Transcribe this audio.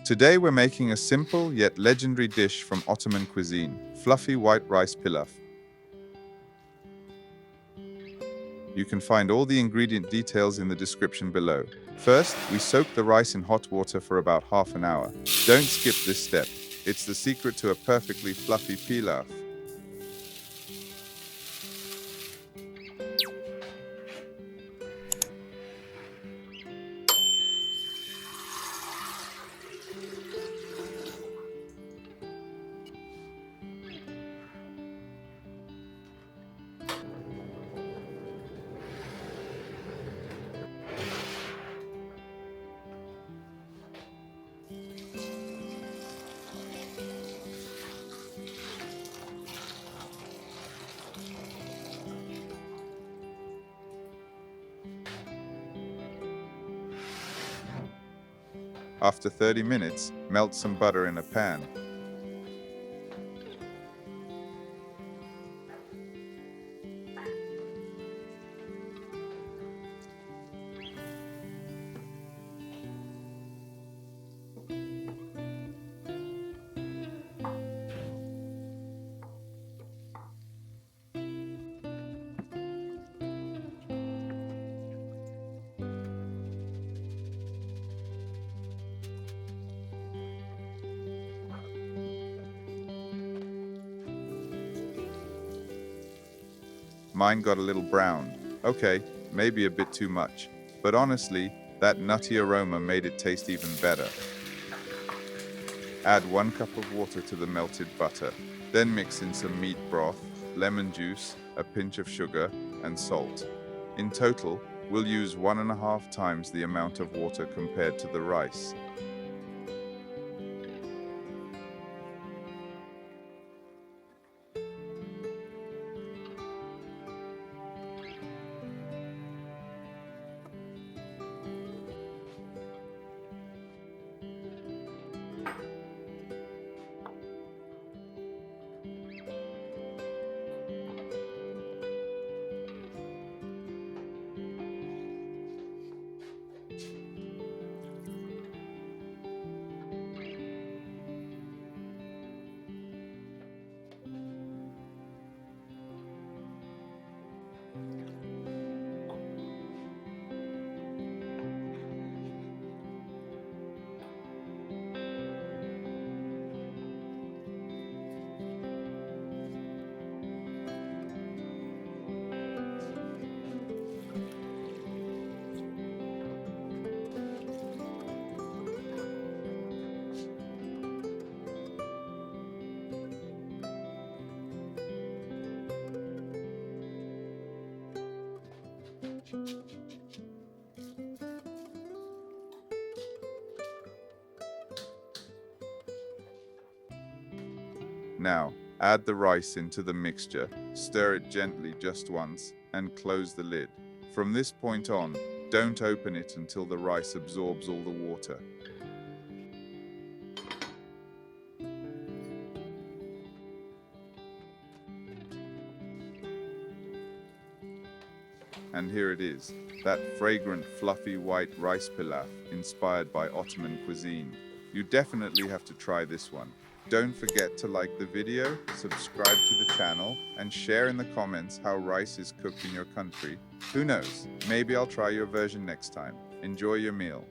Today we're making a simple yet legendary dish from Ottoman cuisine, fluffy white rice pilaf. You can find all the ingredient details in the description below. First, we soak the rice in hot water for about half an hour. Don't skip this step. It's the secret to a perfectly fluffy pilaf. After 30 minutes, melt some butter in a pan. Mine got a little brown. Okay, maybe a bit too much. But honestly, that nutty aroma made it taste even better. Add 1 cup of water to the melted butter. Then mix in some meat broth, lemon juice, a pinch of sugar, and salt. In total, we'll use 1.5 times the amount of water compared to the rice. Now, add the rice into the mixture, stir it gently just once, and close the lid. From this point on, don't open it until the rice absorbs all the water. And here it is, that fragrant, fluffy white rice pilaf, inspired by Ottoman cuisine. You definitely have to try this one. Don't forget to like the video, subscribe to the channel, and share in the comments how rice is cooked in your country. Who knows, maybe I'll try your version next time. Enjoy your meal.